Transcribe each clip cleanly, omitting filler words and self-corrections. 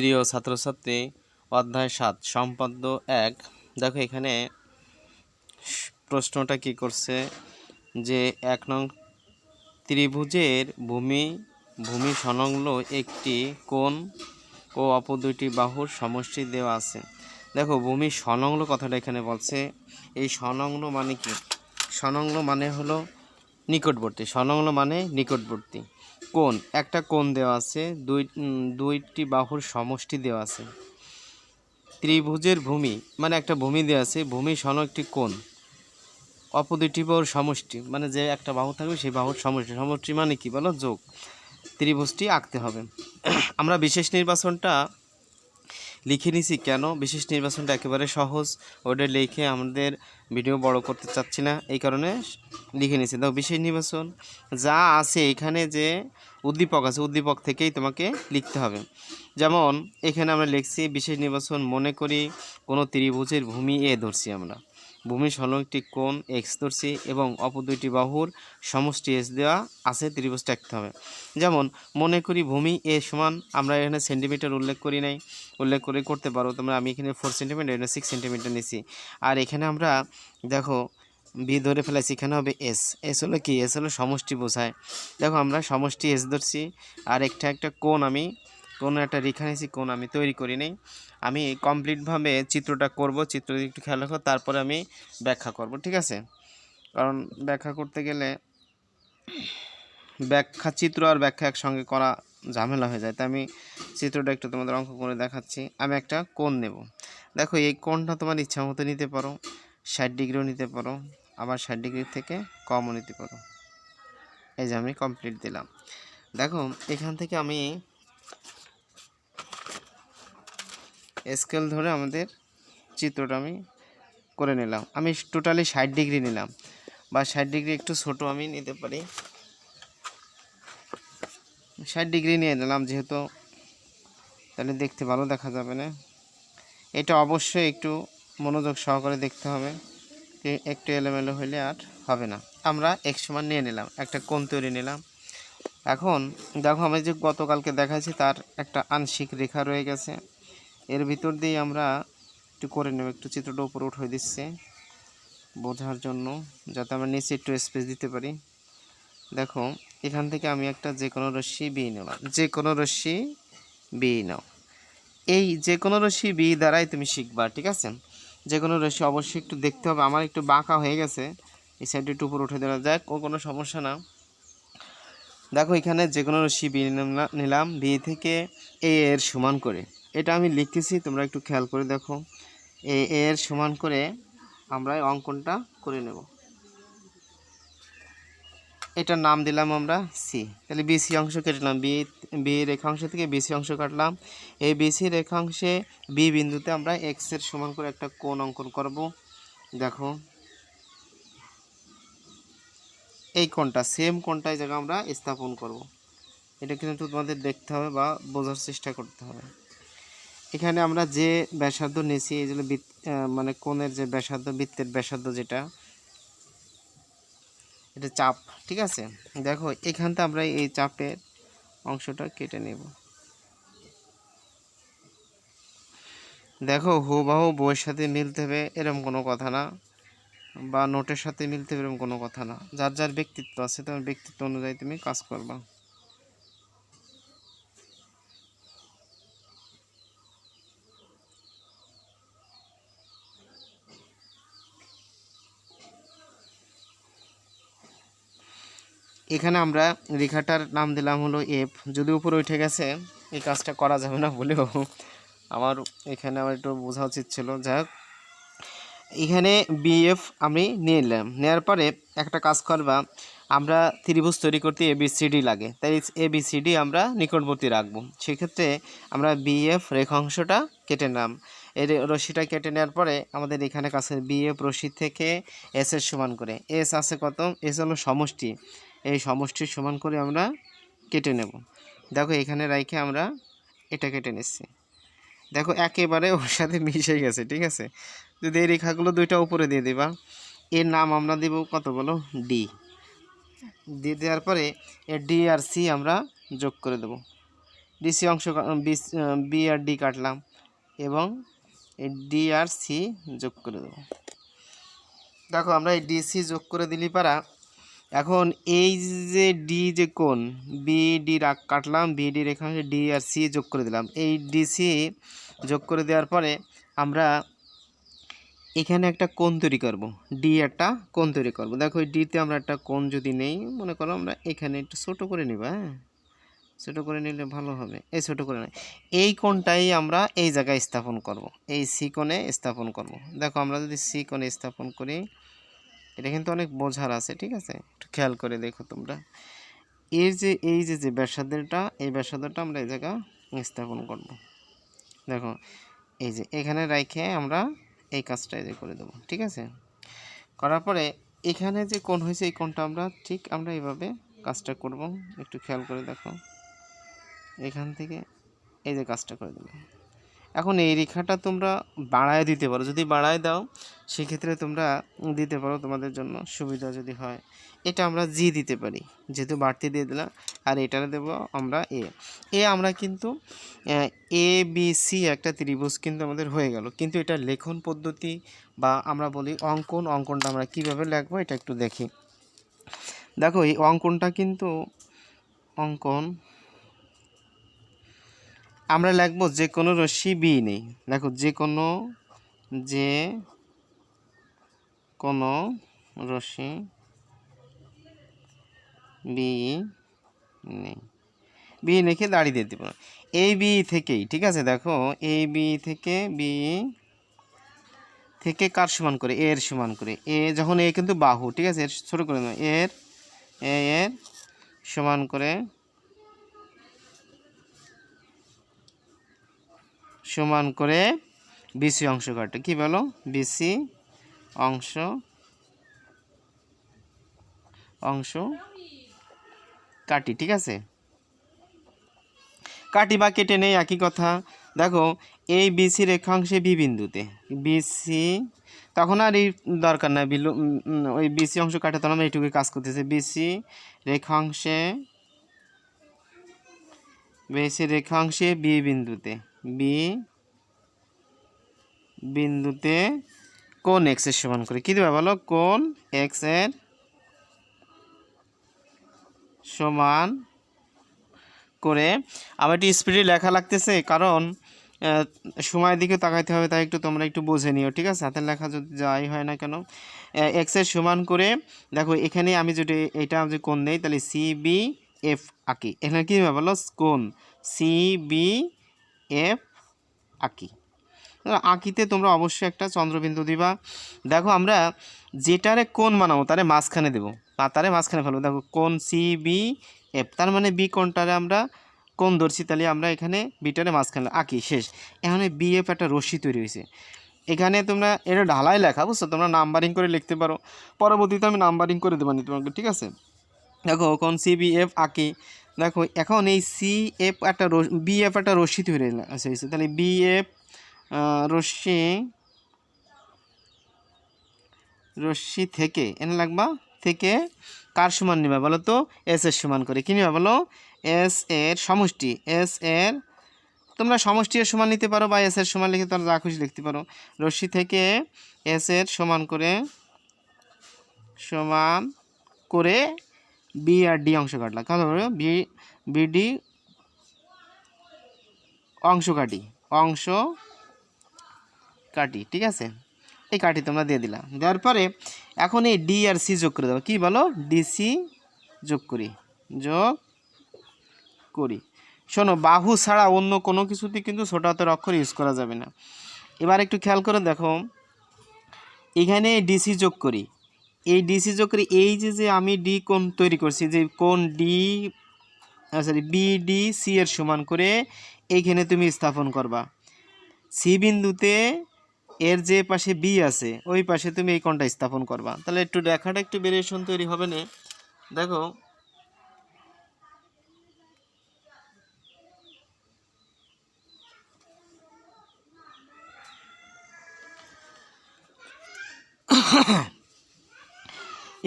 প্রিয় ছাত্রছাত্রী, অধ্যায় 7 সম্পাদ্য 1। দেখো এখানে প্রশ্নটা কি করছে যে 1 নং ত্রিভুজের ভূমি সংলগ্ন একটি কোণ ও অপর দুইটি বাহুর সমষ্টি দেওয়া আছে। দেখো ভূমি সংলগ্ন কথাটা এখানে বলছে। এই সংলগ্ন মানে কি? সংলগ্ন মানে হলো নিকটবর্তী। সংলগ্ন মানে নিকটবর্তী। কোণ, একটা কোণ দেওয়া আছে, দুইটি বাহুর সমষ্টি দেওয়া আছে। ত্রিভুজের ভূমি মানে একটা ভূমি দেওয়া আছে, ভূমি সংলগ্ন একটি কোণ, অপর দুইটি বাহুর সমষ্টি মানে যে একটা বাহু থাকবে সেই বাহুর সমষ্টি। সমষ্টি মানে কি বলো? যোগ। ত্রিভুজটি আঁকতে হবে। আমরা বিশেষ নির্বাচনটা লিখে নিছি কেন? বিশেষ নির্বাচনটা একেবারে সহজ, ওটা লিখে আমাদের ভিডিও বড় করতে চাচ্ছি না, এই কারণে লিখে নিছি। দেখো বিশেষ নির্বাচন যা আছে এখানে, যে উদ্দীপক আছে উদ্দীপক থেকেই তোমাকে লিখতে হবে। যেমন এখানে আমরা লিখছি বিশেষ নির্বাচন, মনে করি কোনো ত্রিভুজের ভূমি এ ধরছি আমরা, ভূমি সংলগ্ন একটি কোণ এক্স ধরছি এবং অপর দুইটি বাহুর সমষ্টি এস দেওয়া আছে, ত্রিভুজটা আঁকতে হবে। যেমন মনে করি ভূমি এ সমান, আমরা এখানে সেন্টিমিটার উল্লেখ করি নাই, উল্লেখ করে করতে পারো তোমরা। আমি এখানে 4 সেন্টিমিটার, এখানে 6 সেন্টিমিটার নিছি। আর এখানে আমরা দেখো বি ধরে ফেলাইছি, এখানে হবে এস। এস হলো কি? এস হলো সমষ্টি বোঝায়। দেখো আমরা সমষ্টি এস ধরছি, আর একটা কোণ, আমি কোনো একটা রেখা নিয়েছি, কোণ আমি তৈরি করি নাই। আমি কমপ্লিটভাবে চিত্রটা করব, চিত্র একটু খেয়াল রাখো, তারপরে আমি ব্যাখ্যা করব, ঠিক আছে? কারণ ব্যাখ্যা করতে গেলে চিত্র আর ব্যাখ্যা একসঙ্গে করা ঝামেলা হয়ে যায়, তাই আমি চিত্রটা একটু তোমাদের অঙ্ক করে দেখাচ্ছি। আমি একটা কোণ নেব। দেখো এই কোণটা তোমার ইচ্ছা মতো নিতে পারো, 60 ডিগ্রিও নিতে পারো, আবার 60 ডিগ্রি থেকে কমও নিতে পারো। এই যে আমি কমপ্লিট দিলাম। দেখো এখান থেকে আমি স্কেল ধরে আমাদের চিত্রটা আমি করে নিলাম। আমি টোটালি 60 ডিগ্রি নিলাম, বা 60 ডিগ্রি একটু ছোট আমি নিতে পারি। 60 ডিগ্রি নিয়ে নিলাম যেহেতু, তাহলে দেখতে ভালো দেখা যাবে না। এটা অবশ্যই একটু মনোযোগ সহকারে দেখতে হবে, একটু এলোমেলো হইলে আর হবে না। আমরা এক সমান নিয়ে নিলাম, একটা কোণ তৈরি নিলাম। এখন দেখো আমি যে গতকালকে দেখাচ্ছি তার একটা আংশিক রেখা রয়ে গেছে, এর ভিতর দিয়ে আমরা একটু করে নেব। একটু চিত্রটা উপরে উঠে দিচ্ছে বোঝার জন্য, যাতে আমরা নিচে একটু স্পেস দিতে পারি। দেখো এখান থেকে আমি একটা যে কোনো রশ্মি বি নিলাম, যে কোনো রশ্মি বি নাও। এই যে কোনো রশ্মি বি দ্বারাই তুমি শিখবা, ঠিক আছে? যে কোনো রশ্মি অবশ্যই একটু দেখতে হবে। আমার একটু বাঁকা হয়ে গেছে, এই সাইডে একটু উপরে উঠে দেওয়া যায়, কোনো সমস্যা না। দেখো এখানে যে কোনো রশ্মি বি নিলাম, বি থেকে এ এর সমান করে, এটা আমি লিখতেছি, তোমরা একটু খেয়াল করে দেখো। এ এর সমান করে আমরা অঙ্কনটা করে নেব। এটার নাম দিলাম আমরা সি। তাহলে বিসি অংশ কেটলাম, বি রেখাংশ থেকে বিসি অংশ কাটলাম। এই বিসি রেখাংশে বি বিন্দুতে আমরা এক্স এর সমান করে একটা কোণ অঙ্কন করব। দেখো এই কোণটা, সেম কোণটা এই জায়গায় আমরা স্থাপন করব। এটা কিন্তু তোমাদের দেখতে হবে বা বোঝার চেষ্টা করতে হবে। এখানে আমরা যে ব্যাসার্ধ নিয়েছি, এই জন্য মানে কোণের যে ব্যাসার্ধ, বৃত্তের ব্যাসার্ধ যেটা, এটা চাপ, ঠিক আছে? দেখো এখানটা আমরা এই চাপের অংশটা কেটে নেব। দেখো হুবহু বইয়ের সাথে মিলতে হবে এরকম কোনো কথা না, বা নোটের সাথে মিলতে হবে এরকম কোনো কথা না। যার যার ব্যক্তিত্ব আছে, তোমার ব্যক্তিত্ব অনুযায়ী তুমি কাজ করবা। এখানে আমরা রেখাটার নাম দিলাম হলো এফ। যদি উপরে উঠে গেছে এই কাজটা করা যাবে না বলেও আমার এখানে আমার একটু বোঝা উচিত ছিল। যাই হোক, এখানে বিএফ আমি নিয়ে নিলাম। নেওয়ার পরে একটা কাজ করবা, আমরা ত্রিভুজ তৈরি করতে এবিসিডি লাগে, তাই এবিসিডি আমরা নিকটবর্তী রাখবো। সেক্ষেত্রে আমরা বিএফ রেখাংশটা কেটে নিলাম। এর রশ্মিটা কেটে নেওয়ার পরে আমাদের এখানে কাছে বিএফ রশ্মি থেকে এস এর সমান করে, এস আছে কত? এস হলো সমষ্টি, এই সমষ্টির সমান করে আমরা কেটে নেব। দেখো এখানে রাইখে আমরা এটা কেটে নিচ্ছি। দেখো একেবারে ওর সাথে মিশে গেছে, ঠিক আছে? যদি এই রেখাগুলো দুইটা উপরে দিয়ে দিবা, এর নাম আমরা দেব কত বলো? ডি। দিয়ে দেওয়ার পরে এর ডি আর সি আমরা যোগ করে দেব। ডিসি অংশ বি আর ডি কাটলাম এবং এই ডি আর সি যোগ করে দেবো। দেখো আমরা এই ডিসি যোগ করে দিলি পারা এখন এই যে ডি যে কোণ বিডি কাটলাম, বিডি রেখাংশে ডি আর সি যোগ করে দিলাম। এই ডিসি যোগ করে দেওয়ার পরে আমরা এখানে একটা কোণ তৈরি করব, ডি একটা কোণ তৈরি করব। দেখো এই ডিতে আমরা একটা কোণ যদি নেই, মনে করো আমরা এখানে একটু ছোটো করে নিব, হ্যাঁ ছোটো করে নিলে ভালো হবে, এই ছোটো করে নেই। এই কোণটাই আমরা এই জায়গায় স্থাপন করব, এই সি কোণে স্থাপন করব। দেখো আমরা যদি সি কোণে স্থাপন করি, এটা কিন্তু অনেক বোঝার আছে, ঠিক আছে, একটু খেয়াল করে দেখো তোমরা। এই যে ব্যাসার্ধটা, এই ব্যাসার্ধটা আমরা এই জায়গা স্থাপন করব। দেখো এই যে এখানে রেখে আমরা এই কাজটা এই যে করে দেবো, ঠিক আছে। করার পরে এখানে যে কোণ হয়েছে এই কোণটা আমরা ঠিক আমরা এইভাবে কাজটা করব, একটু খেয়াল করে দেখো। এখান থেকে এই যে কাজটা করে দেবো। এখন এই রেখাটা তোমরা বাড়ায় দিতে পারো, যদি বাড়ায় দাও সেক্ষেত্রে তোমরা দিতে পারো, তোমাদের জন্য সুবিধা যদি হয়। এটা আমরা জি দিতে পারি, যেহেতু বাড়তি দিয়ে দিলাম। আর এটা দেব আমরা এ আমরা কিন্তু এ বি সি একটা ত্রিভুজ কিন্তু আমাদের হয়ে গেল। কিন্তু এটা লেখন পদ্ধতি বা আমরা বলি অঙ্কনটা আমরা কিভাবে লিখবো এটা একটু দেখি। দেখো এই অঙ্কনটা কিন্তু আমরা লিখবো যে কোনো রশ্মি বি নেই। দেখো যে কোনো রশ্মি বি নেই, বি লিখে দাঁড়িয়ে দিয়ে দেবো এই বি থেকেই, ঠিক আছে। দেখো এই বি থেকে কার সমান করে, এর সমান করে। এ যখন এ কিন্তু বাহু, ঠিক আছে, এর ছোটো করে নেব, এর সমান করে বিসি অংশ কাটে। কি বলো, বিসি অংশ কাটি, ঠিক আছে, কাটি বা কেটে নেই একই কথা। দেখো এই বিসি রেখাংশে বি বিন্দুতে বিসি, তখন আর এই দরকার নাই ওই বিসি অংশ কাটে, তখন আমরা এইটুকু কাজ করতেছে। বিসি রেখাংশে বি বিন্দুতে কোণ এক্স এর সমান করে। কি দেবে বলো, কোণ এক্স এর সমান করে। আবার একটু স্পিডে লেখা লাগতেছে, কারণ সময়ের দিকে তাকাইতে হবে, তাই একটু তোমরা একটু বুঝে নিও, ঠিক আছে। হাতের লেখা যদি যাই হয় না কেন, এক্স এর সমান করে। দেখো এখানে আমি যদি এটা যদি কোণ নেই, তাহলে সি বি এফ আঁকি। এখানে কী হবে বলো, কোণ সি বি এফ আঁকিতে তোমরা অবশ্যই একটা চন্দ্রবিন্দু দিবা। দেখো আমরা যেটারে কোণ বানাবো তারে মাঝখানে দেবো, তারে মাঝখানে ফেলবো। দেখো কোণ সি বি এফ, তার মানে বি কোণটারে আমরা কোণ ধরছি, তাহলে আমরা এখানে বিটারে মাঝখানে আঁকি, শেষ। এখানে বি এফ একটা রশ্মি তৈরি হয়েছে। এখানে তোমরা এটা ঢালাই লেখা, বুঝছো, তোমরা নাম্বারিং করে লিখতে পারো, পরবর্তীতে আমি নাম্বারিং করে দেবো তোমাকে, ঠিক আছে। দেখো কোণ সি বি এফ আঁকি। দেখো এখন এই সি এফ একটা বি এফ একটা রশ্মি তৈরি হয়েছে, তাহলে বি এফ রশ্মি থেকে এনে লাগবা, থেকে কার সমান নিবা বলো তো, এস এর সমান করে। কি নিবা বলো, এস এর সমষ্টি, এস এর তোমরা সমষ্টি এর সমান নিতে পারো বা এস এর সমান লিখে তোমরা যা খুশি লিখতে পারো। রশ্মি থেকে এস এর সমান করে বি আর ডি অংশ কাটলা। কারণ বিডি অংশ কাটি, ঠিক আছে। এই কাটি তোমরা দিয়ে দিলাম, দেওয়ার পরে এখন এই ডি আর সি যোগ করে দেবো। কি বলো, ডিসি যোগ করি। শোনো, বাহু ছাড়া অন্য কোনো কিছুতে কিন্তু ছোট হাতের অক্ষর ইউজ করা যাবে না। এবার একটু খেয়াল করে দেখো, এখানে ডিসি যোগ করি, এই ডিসি যোগ করি, এই যে আমি ডি কোণ তৈরি করছি, যে কোণ ডি বিডি সি এর সমান করে এইখানে তুমি স্থাপন করবা। সি বিন্দুতে এর যে পাশে বি আছে ওই পাশে তুমি এই কোণটা স্থাপন করবা, তাহলে একটু রেখাটা একটু ভেরিয়েশন তৈরি হবে না। দেখো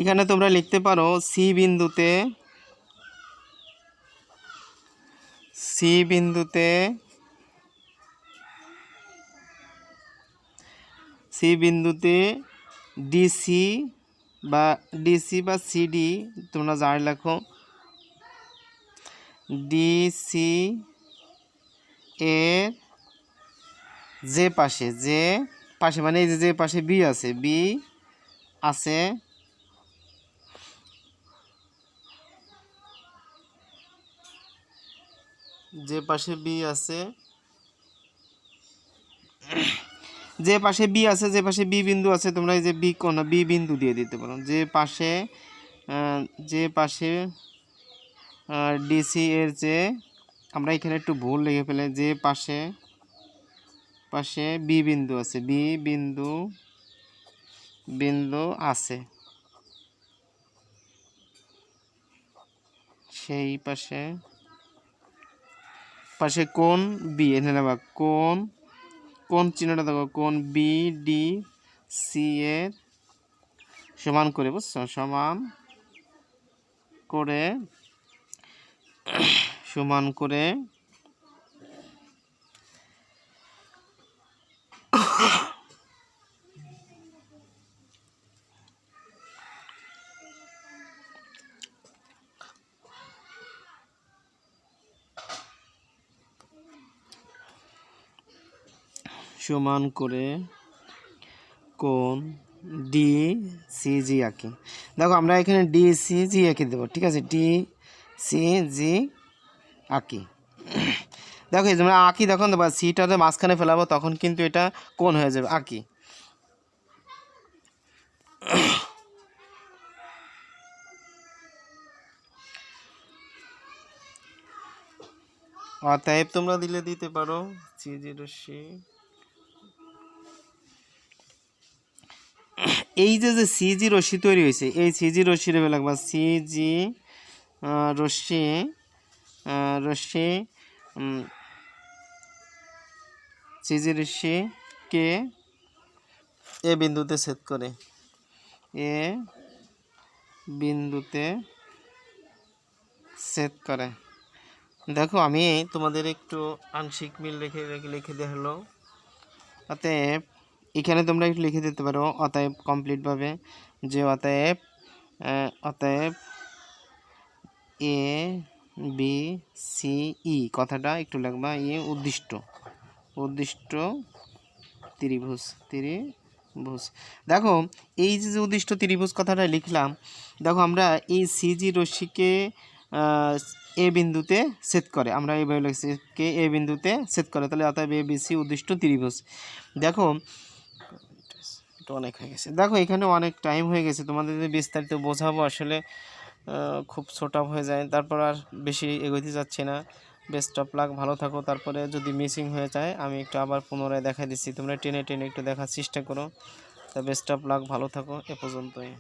এখানে তোমরা লিখতে পারো সি সি বিন্দুতে ডিসি বা সিডি তোমরা যাই লেখো, ডিসি এর যে পাশে মানে এই যে পাশে বি আছে যে পাশে বি আছে যে পাশে বি বিন্দু আছে, তোমরা এই যে বি কোণ বি বিন্দু দিয়ে দিতে পারো। যে পাশে ডিসি এর যে, আমরা এখানে একটু ভুল লিখে ফেলে, যে পাশে বি বিন্দু আছে, বি বিন্দু আছে, সেই পাশে কোণ বি, এখানে কোণ চিহ্নটা দেখো, কোণ বি ডি সি এর সমান করে, বুঝছো, সমান করে কোণ ডি সি জি আঁকি। দেখো আমরা এখানে ডি সি জি আঁকি দেবো, ঠিক আছে, ডি সি জি আঁকি। দেখো এই তোমরা আঁকি, দেখো দেবো সিটাতে মাঝখানে ফেলাবো, তখন কিন্তু এটা কোণ হয়ে যাবে, আঁকি। অতএব তোমরা দিতে পারো সিজি রশ্মি, এই যে সিজি রশ্মি তৈরি হয়েছে, এই সিজি রশ্মির লাগবা সিজি রশ্মিকে এ বিন্দুতে ছেদ করে, দেখো আমি তোমাদের একটু আংশিক মিল লিখে দেওয়া হলো। অতএব এখানে তোমরা একটু লিখে দিতে পারো, অতএব কমপ্লিটভাবে, যে অতএব এ বি সি ই, কথাটা একটু লিখবা, উদ্দিষ্ট ত্রিভুজ। দেখো এই যে উদ্দিষ্ট ত্রিভুজ কথাটা লিখলাম, দেখো আমরা এই সিজি রশ্মিকে এ বিন্দুতে ছেদ করে, আমরা এইভাবে লিখছি কে এ বিন্দুতে ছেদ করে, তাহলে অতএব এ বি সি উদ্দিষ্ট ত্রিভুজ। দেখো অনেক হয়ে গেছে, দেখো এখানে অনেক টাইম হয়ে গেছে, তোমাদের যদি বিস্তারিত বোঝাবো আসলে খুব ছোট হয়ে যায়, তারপর আর বেশি এগোতে যাচ্ছে না। বেস্ট অফ লাক, ভালো থাকো। তারপরে যদি মিসিং হয়ে যায় আমি একটু আবার পুনরায় দেখা দিচ্ছি, তোমরা টেনে একটু দেখার চেষ্টা করো। তা বেস্ট অফ লাক, ভালো থাকো, এ পর্যন্তই।